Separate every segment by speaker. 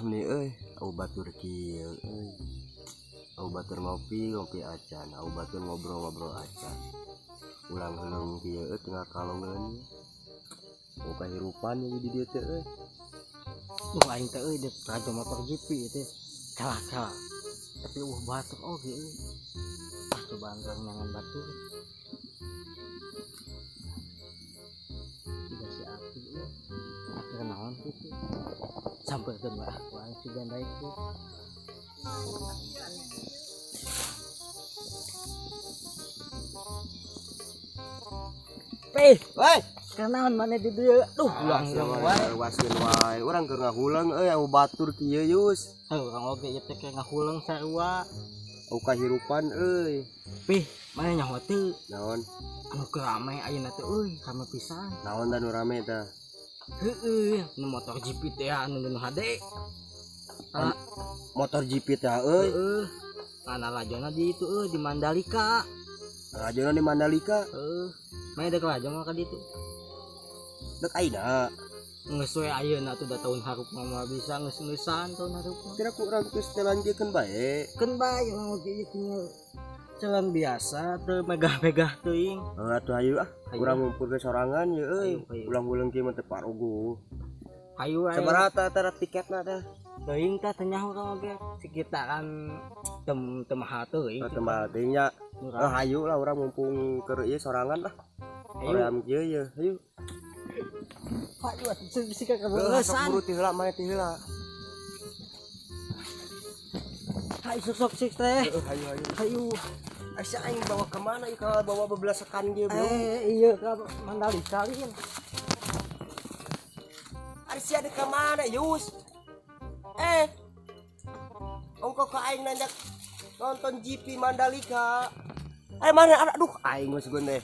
Speaker 1: nih aku batur kieu aku batur ngopi acan, aku batur ngobrol acan. Ulang heulung kieu tengah kalongeun. Mau kahirupan yang di dieu teh
Speaker 2: Duh aing teh dek raja motor GP teh. Kalah. Tapi batur oge euy. Cobaan orang nangan batur. Dikasih api euy. Akhirnya naon kitu. Sampeurkeun mah aku aing sugan daek tuh.
Speaker 1: weh
Speaker 2: Kenaon mana di dieu? Duh, ulang wae.
Speaker 1: waskeun wae. Urang keur ngahuleung aku batur kieu yus.
Speaker 2: Urang oge ieu teh ke ngahuleung sarua.
Speaker 1: Aku kahirupan
Speaker 2: Pih, mana nyaho teu?
Speaker 1: Naon?
Speaker 2: Anu keur rame ayeuna teh euy, rame pisan.
Speaker 1: Naon dan rame tah?
Speaker 2: Heueuh, nu motor GP teh anu HD.
Speaker 1: Motor GP teh
Speaker 2: Heeh. Ana lajona di itu di Mandalika.
Speaker 1: Rajona di Mandalika.
Speaker 2: Main dek lajo mah ka ditu.
Speaker 1: Dek aina.
Speaker 2: Geus we ayeuna tuh da tahun harup mah bisa geus-geusan tahun harup.
Speaker 1: Kira ku urang geus telanjeukeun bae.
Speaker 2: Keun bae urang oge ieu tinggal jalan biasa teu megah-megah teuing.
Speaker 1: Atuh hayu urang ngumpul ke sorangan ye euy.
Speaker 2: Hayu.
Speaker 1: Ulang-ulang kieu mah teu parogo.
Speaker 2: Hayu aya.
Speaker 1: Sabaraha tara tiketna teh?
Speaker 2: Teuing teh teh nyaho urang oge sekitaran teu mahal teuing.
Speaker 1: Teu mahal teuing nya. Hayu lah urang mumpung keur ieu sorangan lah. Hoream kieu ye. Hayu.
Speaker 2: Hayu atuh sika ka
Speaker 1: Sok buru ti heula mane ti heula.
Speaker 2: Hayu sok sik teh.
Speaker 1: Hayu.
Speaker 2: Hayu.
Speaker 1: Asa aing bawa ke mana ieu ka bawa bebelasakan ge bro.
Speaker 2: Iya ka Mandalika lin.
Speaker 1: Ari sia ka mana Yus? Ongko ka aing nanjak nonton GP Mandalika. Mana aduh aing geus gun teh.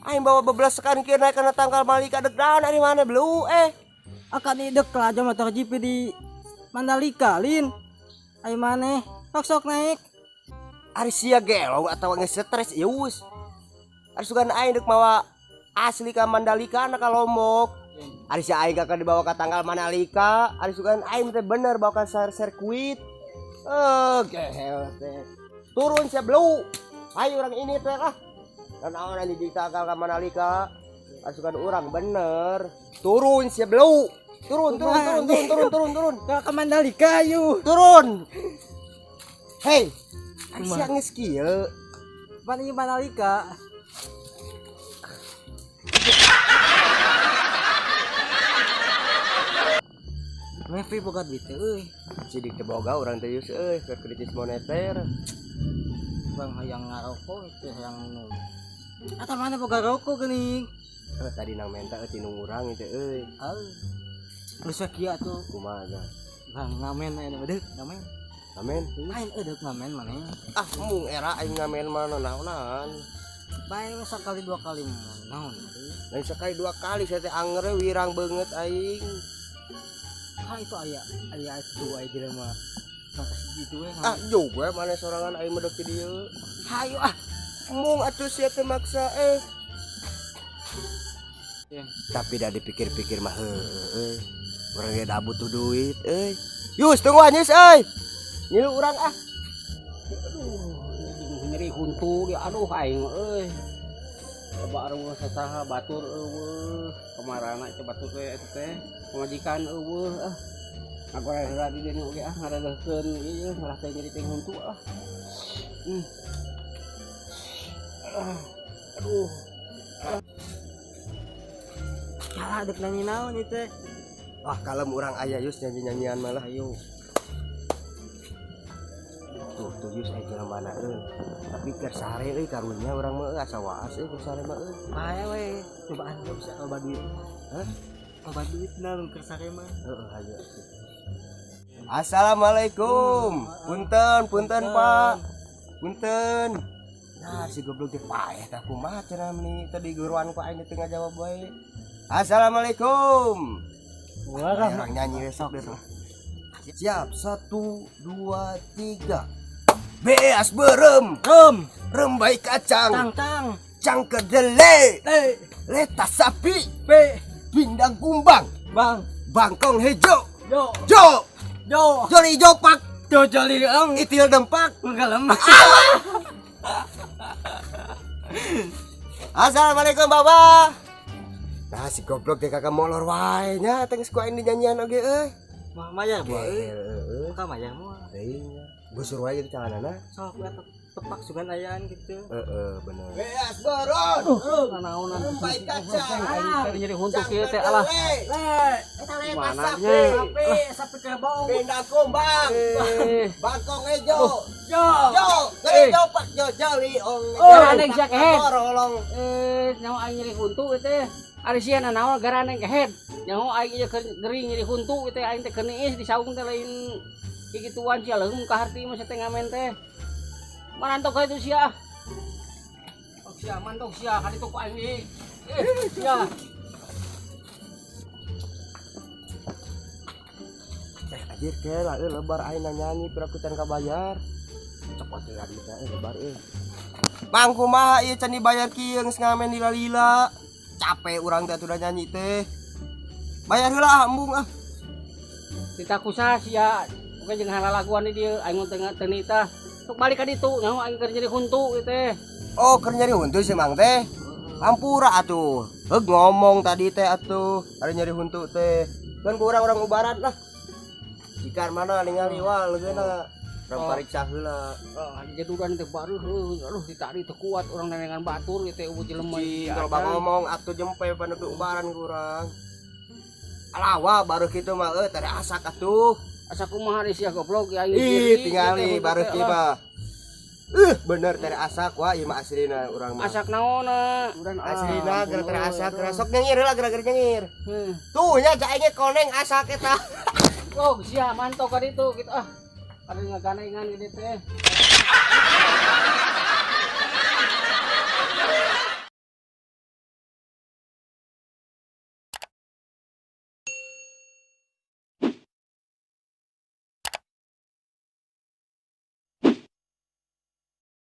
Speaker 1: Aing bawa bebelasakan kieu naik kana tangkal Mandalika deg daun ari mana belu
Speaker 2: Akan idek aja motor GP di Mandalika lin. Ayo maneh sok naik.
Speaker 1: Ari sia gelo atawa geus stres Yus. Ari sugan aing dek mawa asli ka Mandalika na ka Lombok. Ari sia aing kakak dibawa ka tanggal Mandalika, ari sugan aing teh bener bawa ka sirkuit. Gehel teh. Turun sia belu. Ayo urang ini teh Naon di tanggal ka Mandalika. Ari sugan urang bener. Turun sia belu. Turun.
Speaker 2: Ke Mandalika yuk.
Speaker 1: Turun. Hei. Ari sia geus kieu.
Speaker 2: Pan ieu Mandalika. Mepi boga duit teh euy.
Speaker 1: Sidik teh boga urang teh Yus euy keur kritis moneter.
Speaker 2: Bang hayang ngarokok teh hayang minum. Ata mana boga rokok geuning.
Speaker 1: Tadi nang menta tinung urang teh euy.
Speaker 2: Geus kieu atuh.
Speaker 1: Kumaha dah?
Speaker 2: Bang ngamen aya deuk ngamen.
Speaker 1: Ngamen?
Speaker 2: Lain deuk ngamen maneh.
Speaker 1: Mung era aing ngamen mah naonan.
Speaker 2: Bae sakali dua kali naon.
Speaker 1: Lain sekali dua kali saya teh anger wirang banget aing.
Speaker 2: Itu aya itu aya di mah. Sampai segitu we.
Speaker 1: Juga mana sorangan aing medek di dieu.
Speaker 2: Hayu
Speaker 1: Mung atuh sia teh maksa Tapi dah dipikir-pikir mah heueuh. Urang ge da butuh duit Yus tunggu anyes Nyilu urang
Speaker 2: Aduh nyeri huntu di aduh aing euy. Coba arung sasaha batur eueuh. Kamarana teh batur teh pengajikan eueuh ngagoreng di dieu oge ngaradeukeun ieu malah teh nyeri teh huntu Aduh. Salah dek nyanyi naon ieu teh.
Speaker 1: Kalem urang aya Yus nyanyi-nyanyian malah.
Speaker 2: Ayo.
Speaker 1: Tuh Yus aya mana Tapi keur sare karunya urang mah asa waas keur sare mah
Speaker 2: Aya we, cobaan bisa loba duit. Loba duit na keur sare mah.
Speaker 1: Hayu. Assalamualaikum. Punten Pak. Punten. Nah si goblok teh paeh tah kumaha cenah meni tadi guruan ku aing teh ngajawab bae. Assalamualaikum. Orang nyanyi besok deh. Siap 1 2 3. Beas berem. Rem baik kacang. Cang kedele. Leta sapi. Pindang kumbang. Bangkong hijau.
Speaker 2: Jo.
Speaker 1: Jo.
Speaker 2: Jo.
Speaker 1: Joli jopak.
Speaker 2: Jo joli ang.
Speaker 1: Itil dempak.
Speaker 2: Galem.
Speaker 1: Assalamualaikum Bapak. Nah si goblok dia kakak molor wae nya teng skuain di nyanyian oge euy.
Speaker 2: Maya buah.
Speaker 1: Heeh.
Speaker 2: Ka maya mah.
Speaker 1: Iya. Gue suruh aja gitu calanana.
Speaker 2: Sok tepak sugan ayaan gitu.
Speaker 1: Bener.
Speaker 3: Beas boron.
Speaker 2: Nanaonan.
Speaker 3: Baik kaca.
Speaker 2: Aing nyeri huntuk kieu teh alah.
Speaker 3: Eta le
Speaker 2: Mana
Speaker 3: masak
Speaker 2: nya?
Speaker 3: sapi ke bau. Benda kumbang. Bangkong ejo.
Speaker 2: Jo.
Speaker 3: Jo, ngeri jopak jo jali ong.
Speaker 2: Garaneng sia kehead.
Speaker 3: Rolong.
Speaker 2: Nyawa aing nyeri huntuk teh. Ari sia nanaon garaneng kehead. Nyawa aing ieu gering nyeri huntuk teh aing teh keuniis di saung teh lain kigituan sia leung ka harti mah teh ngamen teh. Manantok ka itu sia. Oh sia mantok sia ka ditu ku aing di. Sia.
Speaker 1: Anjir ke lah lebar aing nyanyi pirakutan kabayar. Cepot tinggal di lebar Bang kumaha ieu can dibayar kieu geus ngamen lila-lila. Capek urang teh udah nyanyi teh. Bayar heula embung ah.
Speaker 2: Kita kusaha sia. Oke jeung halalaguan di dieu aing tengah tenita. Sok balik ka ditu nyawa aing keur nyeri huntu ieu teh.
Speaker 1: Oh keur nyari huntu sih mang teh. Ampura atuh. Heug ngomong tadi teh atuh. Ari nyari huntu teh. Kan ku urang-urang ubaran lah. Jika mana ningali wal leungeuna. Urang pariksa heula.
Speaker 2: Jaduran teh baru aduh ditari teu kuat urang nenengan batur ieu teh ubut jelema.
Speaker 1: Kalau bang ngomong atuh jempe panudu ubaran ku urang. Alawa baru kitu mah tadi asak atuh.
Speaker 2: Asa kumaha di sia goblok ya
Speaker 1: Ih tingali baru kieu mah. Bener tadi asak wah ieu mah aslina urang mah.
Speaker 2: Asak naonna?
Speaker 1: Aslina gara-gara asak sok nyengir heula gara-gara nyengir. Tuh nya jaenge koneng asak eta.
Speaker 2: Oh sia mantok ka ditu gitu ah. Ada ngaganengan gini teh.